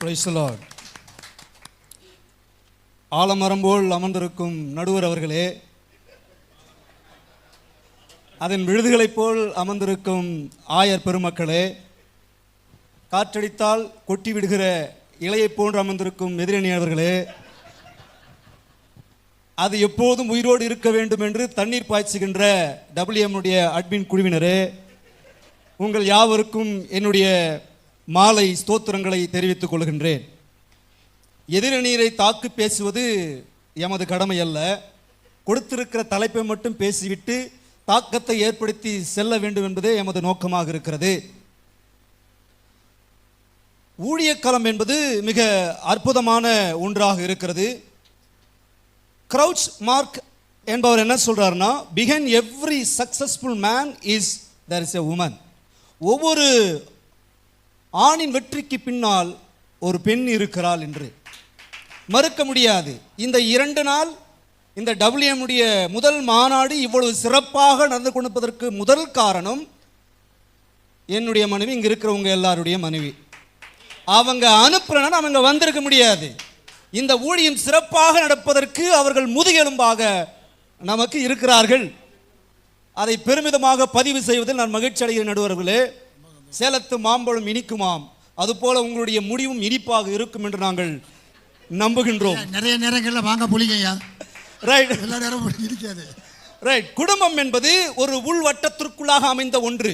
Praise the Lord. ஆலமரம் போல் அமர்ந்திருக்கும் நடுவர் அவர்களே, அதன் விழுதுகளைப் போல் அமர்ந்திருக்கும் ஆயர் பெருமக்களே, காற்றடித்தால் கொட்டி விடுகிற இலையைப் போன்று அமர்ந்திருக்கும் எதிரணியவர்களே, அது எப்போதும் உயிரோடு இருக்க வேண்டும் என்று தண்ணீர் பாய்ச்சுகின்ற WM அட்மின் குழுவினரே, உங்கள் யாவருக்கும் என்னுடைய மாலை ஸ்தோத்திரங்களை தெரிவித்துக் கொள்கின்றேன். எதிரணியரை தாக்கு பேசுவது எமது கடமை அல்ல. கொடுத்திருக்கிற தலைப்பை மட்டும் பேசிவிட்டு தாக்கத்தை ஏற்படுத்தி செல்ல வேண்டும் என்பதே எமது நோக்கமாக இருக்கிறது. ஊழியக்களம் என்பது மிக அற்புதமான ஒன்றாக இருக்கிறது. கிரவுச் மார்க் என்பவர் என்ன சொல்றாருன்னா, behind every successful man is there is a woman. ஒவ்வொரு ஆணின் வெற்றிக்கு பின்னால் ஒரு பெண் இருக்கிறாள் என்று மறுக்க முடியாது. இந்த 2 நாள் இந்த WM முதல் மாநாடு இவ்வளவு சிறப்பாக நடந்து கொண்டிருப்பதற்கு முதல் காரணம் என்னுடைய மனைவி, இங்க இருக்கிறவங்க எல்லாருடைய மனைவி. அவங்க அனுப்புறனா அவங்க வந்திருக்க முடியாது. இந்த ஊழியம் சிறப்பாக நடப்பதற்கு அவர்கள் முதுகெலும்பாக நமக்கு இருக்கிறார்கள். அதை பெருமிதமாக பதிவு செய்வதில் நான் மகிழ்ச்சி அடைகிற நடுவர்களே. சேலத்து மாம்பழம் இனிக்குமாம், அதுபோல உங்களுடைய முடிவும் இனிப்பாக இருக்கும் என்று நாங்கள் நம்புகின்றோம். நிறைய நேரங்களில் வாங்க புளிங்கய்யா. ரைட், எல்லா நேரமும் இருக்காது. ரைட். குடும்பம் என்பது ஒரு உள்வட்டத்திற்குள்ளாக அமைந்த ஒன்று,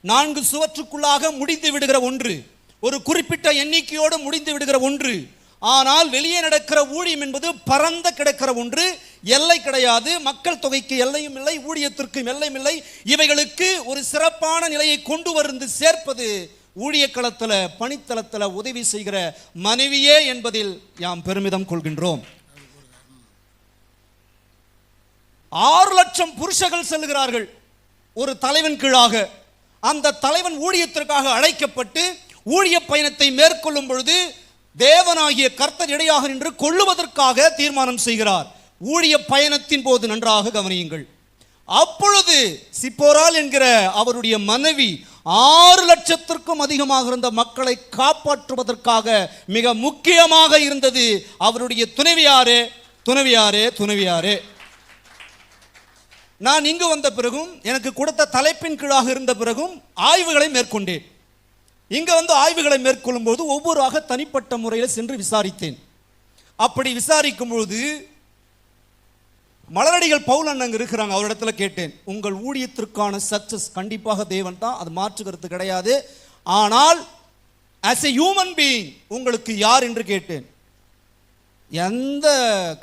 4 சுவற்றுக்குள்ளாக முடிந்து விடுகிற ஒன்று, ஒரு குறிப்பிட்ட எண்ணிக்கையோடு முடிந்து விடுகிற ஒன்று. ஆனால் வெளியே நடக்கிற ஊழியம் என்பது பரந்த கிடக்கிற ஒன்று. எல்லை கிடையாது, மக்கள் தொகைக்கு எல்லையும் இல்லை, ஊழியத்திற்கும் எல்லையும் இல்லை. இவைகளுக்கு ஒரு சிறப்பான நிலையை கொண்டு வந்து சேர்ப்பது ஊழிய களத்தில், பணித்தளத்தில் உதவி செய்கிற மனைவியே என்பதில் யாம் பெருமிதம் கொள்கின்றோம். 6 லட்சம் புருஷர்கள் செல்கிறார்கள் ஒரு தலைவன் கீழாக. அந்த தலைவன் ஊழியத்திற்காக அழைக்கப்பட்டு ஊழிய பயணத்தை மேற்கொள்ளும் பொழுது தேவனாகிய கர்த்தர் இடையாக நின்று கொள்ளுவதற்காக தீர்மானம் செய்கிறார். ஊழிய பயணத்தின் போது நன்றாக கவனியுங்கள். அப்பொழுது சிப்போரால் என்கிற அவருடைய மனைவி 6 லட்சத்திற்கும் அதிகமாக இருந்த மக்களை காப்பாற்றுவதற்காக மிக முக்கியமாக இருந்தது அவருடைய துணைவியாரே, துணைவியாரே, துணைவியாரே. நான் இங்கு வந்த பிறகும், எனக்கு கொடுத்த தலைப்பின் கீழாக இருந்த பிறகும் ஆய்வுகளை மேற்கொண்டேன். இங்க வந்து ஆய்வுகளை மேற்கொள்ளும் போது ஒவ்வொருவராக தனிப்பட்ட முறையில் சென்று விசாரித்தேன். அப்படி விசாரிக்கும் பொழுது மலரடிகள் பவுல் அண்ணங்க இருக்கிறாங்க, அவரிடத்துல கேட்டேன், உங்கள் ஊழியத்திற்கான சக்சஸ் கண்டிப்பாக தேவன் தான், அது மாற்று கருத்து கிடையாது. ஆனால் as a human being உங்களுக்கு யார் என்று கேட்டேன். எந்த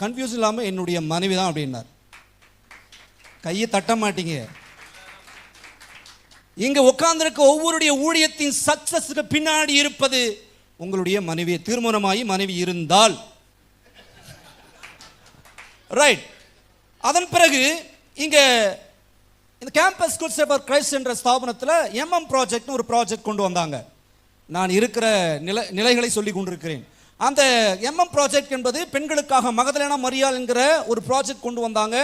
கன்ஃபியூஸ் இல்லாமல் என்னுடைய மனைவி தான் அப்படின்னார். கையை தட்ட மாட்டீங்க. இங்க உட்கார்ந்திருக்க ஒவ்வொருடைய ஊழியத்தின் சக்சஸுக்கு பின்னாடி இருப்பது உங்களுடைய மனைவி. திருமணமாகி மனைவி இருந்தால் ரைட். அதன் பிறகு இங்க இந்த கேம்பஸ் ஸ்கூல் ஃபார் கிரைஸ்ட் என்ற ஸ்தாபனத்தில் MM ப்ராஜெக்ட்னு ஒரு ப்ராஜெக்ட் கொண்டு வந்தாங்க. நான் இருக்கிற நிலைகளை சொல்லி கொண்டிருக்கிறேன். அந்த MM ப்ராஜெக்ட் என்பது பெண்களுக்காக மகதலேனா மரியாள் என்கிற ஒரு ப்ராஜெக்ட் கொண்டு வந்தாங்க.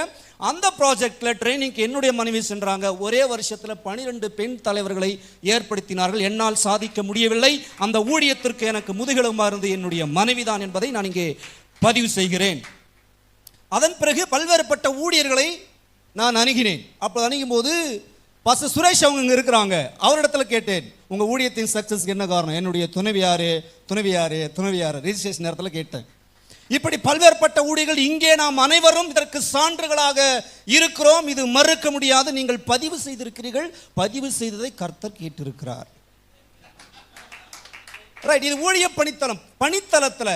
அந்த ப்ராஜெக்டில் ட்ரைனிங்க்கு என்னுடைய மனைவி சென்றாங்க. ஒரே வருஷத்தில் 12 பெண் தலைவர்களை ஏற்படுத்தினார்கள். என்னால் சாதிக்க முடியவில்லை. அந்த ஊழியத்திற்கு எனக்கு முதுகெலும்பாக இருந்து என்னுடைய மனைவி தான் என்பதை நான் இங்கே பதிவு செய்கிறேன். அதன் பிறகு பல்வேறுபட்ட ஊழியர்களை நான் அணுகினேன். அப்போ அணுகும் போது பாஸ்டர் சுரேஷ் அவங்க இங்கே இருக்கிறாங்க, அவரிடத்துல கேட்டேன், உங்கள் ஊழியத்தின் சக்ஸஸ்க்கு என்ன காரணம்? என்னுடைய துணைவியாரே, துணைவியாரே, துணைவியாரே, ரெஜிஸ்ட்ரேஷன் நேரத்தில் கேட்டேன். இப்படி பல்வேறுபட்ட ஊழியர்கள் இங்கே நாம் அனைவரும் இதற்கு சான்றுகளாக இருக்கிறோம். இது மறுக்க முடியாது. நீங்கள் பதிவு செய்திருக்கிறீர்கள். பதிவு செய்ததை கர்த்தர் கேட்டிருக்கிறார். ரைட். இது ஊழிய பணித்தளம். பணித்தளத்தில்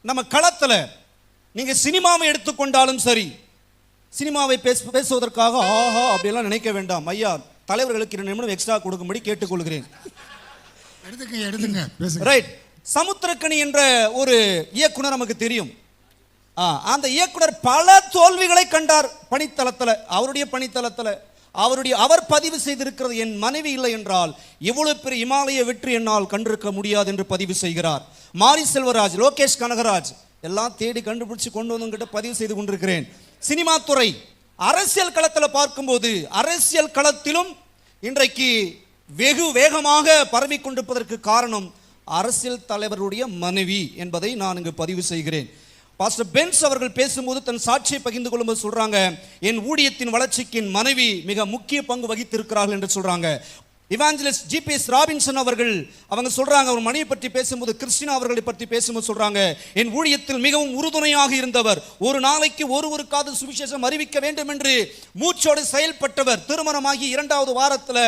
நம்ம களத்தில் நீங்க சினிமாவை எடுத்துக்கொண்டாலும் சரி, சினிமாவை பேசுவதற்காக ஆஹா அப்படியெல்லாம் நினைக்க வேண்டாம். ஐயா தலைவர்களுக்கு 2 நிமிடம் எக்ஸ்ட்ரா கொடுக்கும்படி கேட்டுக்கொள்கிறேன். ரைட். சமுத்திரக்கனி என்ற ஒரு இயக்குனர் நமக்கு தெரியும். அந்த இயக்குனர் பல தோல்விகளை கண்டார் பணித்தளத்தில். அவருடைய பணித்தளத்தில் அவர் பதிவு செய்திருக்கிறது, என் மனைவி இல்லை என்றால் இவ்வளவு பெரிய இமாலய வெற்றி என்னால் கண்டிருக்க முடியாது என்று பதிவு செய்கிறார். மாரி செல்வராஜ், லோகேஷ் கனகராஜ் எல்லாம் தேடி கண்டுபிடிச்சு கொண்டு வந்து பதிவு செய்து கொண்டிருக்கிறேன். சினிமா துறை, அரசியல் களத்தில் பார்க்கும்போது அரசியல் களத்திலும் இன்றைக்கு வெகு வேகமாக பரவி கொண்டிருப்பதற்கு காரணம் அரசியல் தலைவருடைய மனைவி என்பதை நான் இங்கு பதிவு செய்கிறேன். பாஸ்டர் பென்ஸ் அவர்கள் பேசும்போது தன் சாட்சியை பகிர்ந்து கொள்ளும்போது சொல்றாங்க, என் ஊழியத்தின் வளர்ச்சிக்கு என் மனைவி மிக முக்கிய பங்கு வகித்திருக்கிறார்கள் என்று சொல்றாங்க. இவாஞ்சலிஸ்ட் ஜிபிஎஸ் ராபின்சன் அவர்கள் அவங்க சொல்றாங்க, ஒரு மனைவி பற்றி பேசும்போது, கிறிஸ்டினா அவர்களை பற்றி பேசும்போது சொல்றாங்க, என் ஊழியத்தில் மிகவும் உறுதுணையாக இருந்தவர், ஒரு நாளைக்கு ஒருவருக்காவது சுவிசேஷம் அறிவிக்க வேண்டும் என்று மூச்சோடு செயல்பட்டவர். திருமணமாகி 2வது வாரத்தில்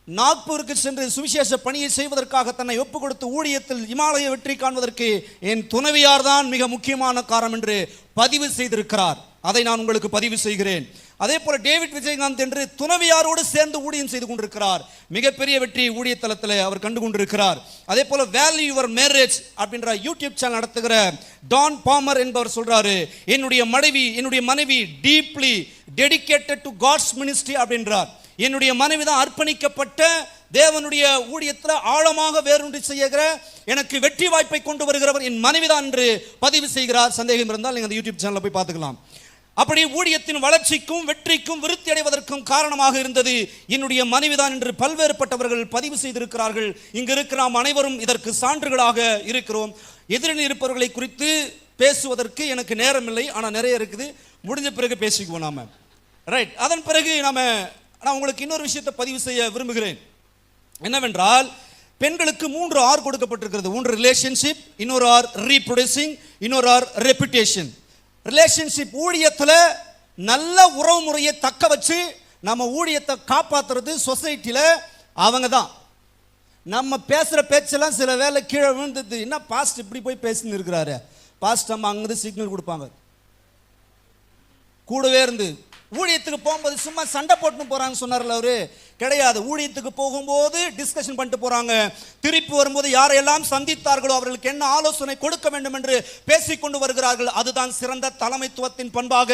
நாக்பூருக்கு சென்று சுவிசேஷ பணியை செய்வதற்காக தன்னை ஒப்பு கொடுத்து ஊழியத்தில் இமாலய வெற்றி காண்பதற்கு என் துணைவியார் தான் மிக முக்கியமான காரணம் என்று பதிவு செய்திருக்கிறார். அதை நான் உங்களுக்கு பதிவு செய்கிறேன். அதே போல டேவிட் விஜயகாந்த் என்று துணைவியாரோடு சேர்ந்து ஊழியம் செய்து கொண்டிருக்கிறார். மிகப்பெரிய வெற்றி ஊழியத்தலத்தில் அவர் கண்டு கொண்டிருக்கிறார். அதே போல வேல்யூ யுவர் மேரேஜ் அப்படின்ற யூடியூப் சேனல் நடத்துகிற டான் பாமர் என்பவர் சொல்றாரு, என்னுடைய மனைவி deeply dedicated to God's ministry அப்படின்றார். என்னுடைய மனைவி தான் அர்ப்பணிக்கப்பட்ட தேவனுடைய ஊழியத்தில் ஆழமாக வேரூன்றி செய்கிற, எனக்கு வெற்றி வாய்ப்பை கொண்டு வருகிறவர் என் மனைவிதான் என்று பதிவு செய்கிறார். சந்தேகம் இருந்தால் நீங்கள் அந்த யூடியூப் சேனலில் போய் பார்த்துக்கலாம். அப்படி ஊழியத்தின் வளர்ச்சிக்கும் வெற்றிக்கும் விருத்தி அடைவதற்கும் காரணமாக இருந்தது என்னுடைய மனைவிதான் என்று பல்வேறுபட்டவர்கள் பதிவு செய்திருக்கிறார்கள். இங்கு இருக்கிற நாம் அனைவரும் இதற்கு சான்றுகளாக இருக்கிறோம். எதிரில் இருப்பவர்களை குறித்து பேசுவதற்கு எனக்கு நேரம் இல்லை, ஆனால் நிறைய இருக்குது. முடிஞ்ச பிறகு பேசிக்குவோம் நாம. ரைட். அதன் பிறகு நான் உங்களுக்கு இன்னொரு விஷயத்தை பதிவு செய்ய விரும்புகிறேன். என்னவென்றால், பெண்களுக்கு 3 R கொடுக்கப்பட்டிருக்கிறது. ஒன்று ரிலேஷன்ஷிப், இன்னொரு R ரீப்ரொடியூசிங், இன்னொரு R ரெப்புடேஷன். ரிலேஷன்ஷிப், ஊழியத்தில் நல்ல உறவு முறையை தக்க வச்சு நம்ம ஊழியத்தை காப்பாற்றுறது சொசைட்டியில் அவங்க தான். நம்ம பேசுகிற பேச்செல்லாம் சில வேலை கீழே விழுந்தது, என்ன பாஸ்ட் இப்படி போய் பேசின்னு இருக்கிறாரு, பாஸ்ட் நம்ம அங்கிருந்து சிக்னல் கொடுப்பாங்க. கூடவே இருந்து ஊழியத்துக்கு போகும்போது சும்மா சண்டை போட்டுன்னு போறாங்க சொன்னார்ல அவரு, கிடையாது. ஊழியத்துக்கு போகும்போது டிஸ்கஷன் பண்ணிட்டு போறாங்க. திருப்பி வரும்போது யாரையெல்லாம் சந்தித்தார்களோ அவர்களுக்கு என்ன ஆலோசனை கொடுக்க வேண்டும் என்று பேசிக்கொண்டு வருகிறார்கள். அதுதான் சிறந்த தலைமைத்துவத்தின் பண்பாக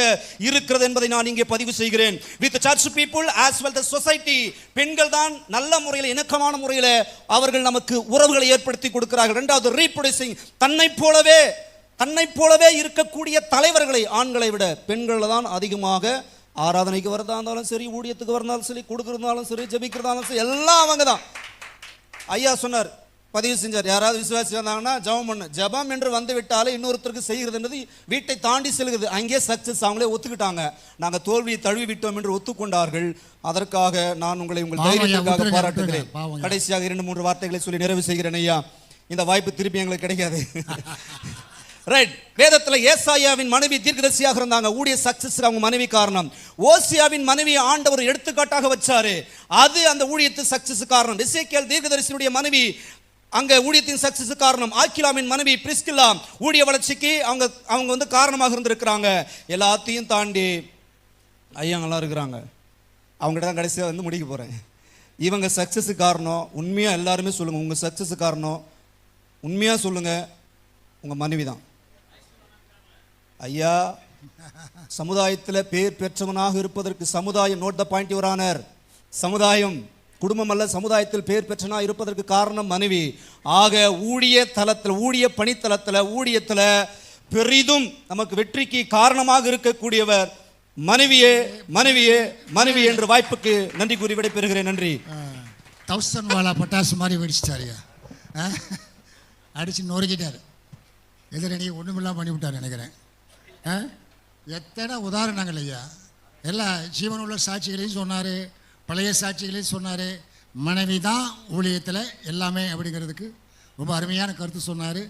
இருக்கிறது என்பதை நான் இங்கே பதிவு செய்கிறேன். With church people as well the society, பெண்கள் தான் நல்ல முறையில், இணக்கமான முறையில் அவர்கள் நமக்கு உறவுகளை ஏற்படுத்தி கொடுக்கிறார்கள். இரண்டாவது ரீப்ரொடியூசிங், தன்னை போலவே இருக்கக்கூடிய தலைவர்களை ஆண்களை விட பெண்கள் தான் அதிகமாக ஆராதனைக்கு வரதா இருந்தாலும் சரி, ஊழியத்துக்கு வரனாலும் சரி, கொடுக்கறதாலும் சரி, ஜெபிக்கிறதாலும் சரி, எல்லாம் அவங்க தான். ஐயா சொன்னார், பதிவு செஞ்சார், யாராவது விசுவாசி வந்தாங்கன்னா ஜெபம் பண்ணு. ஜெபம் என்று வந்து விட்டாலே இன்னொருத்தருக்கு செய்கிறது வீட்டை தாண்டி செல்கிறது. அங்கே சக்சஸ் அவங்களே ஒத்துக்கிட்டாங்க. நாங்கள் தோல்வியை தழுவி விட்டோம் என்று ஒத்துக்கொண்டார்கள். அதற்காக நான் உங்கள் தைரியத்திற்காக பாராட்டுகிறேன். கடைசியாக 2-3 வார்த்தைகளை சொல்லி நிறைவு செய்கிறேன். ஐயா, இந்த வாய்ப்பு திருப்பி எங்களுக்கு கிடைக்காது. ரைட். வேதத்தில் ஏசாயாவின் மனைவி தீர்க்கதரிசியாக இருந்தாங்க. ஊழிய சக்சஸ்க்கு அவங்க மனைவி காரணம். ஓசியாவின் மனைவி ஆண்டவர் எடுத்துக்காட்டாக வச்சாரு, அது அந்த ஊழியத்து சக்சஸ் காரணம். எசேக்கியேல் தீர்க்கதரிசியுடைய மனைவி அங்க ஊழியத்தின் சக்சஸ் காரணம். ஆக்கிலாவின் மனைவி பிரிஸ்கில்லா ஊழிய வளர்ச்சிக்கு அவங்க காரணமாக இருந்திருக்கிறாங்க. எல்லாத்தையும் தாண்டி ஐயாங்கெல்லாம் இருக்கிறாங்க. அவங்ககிட்ட தான் கடைசியாக முடிக்க போறேன். இவங்க சக்சஸ் காரணம் உண்மையா எல்லாருமே சொல்லுங்க, உங்க சக்சஸ் காரணம் உண்மையா சொல்லுங்க, உங்க மனைவி தான். ஐயா, சமுதாயத்தில் பேர் பெற்றவனாக இருப்பதற்கு சமுதாயம், note the point your honour, சமுதாயம் குடும்பம் அல்ல, சமுதாயத்தில் பேர் பெற்றவனாக இருப்பதற்கு காரணம் மனைவி. ஆக ஊழிய தலத்தில், ஊழிய பணித்தலத்தில், ஊழியத்தில் பெரிதும் நமக்கு வெற்றிக்கு காரணமாக இருக்கக்கூடியவர் மனைவியே. மனைவியே மனைவி என்ற வாய்ப்புக்கு நன்றி கூறி விடைபெறுகிறேன். நன்றி. 1000 வாலா பட்டாசு மாதிரி வெடிச்சிட்டாரியா, அடிச்சு நொறுக்கிட்டாரு. எதிரணி ஒன்றுமில்லாம பண்ணிவிட்டார் நினைக்கிறேன். எத்தனை உதாரணங்கள் ஐயா, எல்லா ஜீவனுள்ள சாட்சிகளையும் சொன்னார், பழைய சாட்சிகளையும் சொன்னார். மனைவி தான் ஊழியத்தில் எல்லாமே அப்படிங்கிறதுக்கு ரொம்ப அருமையான கருத்து சொன்னார்.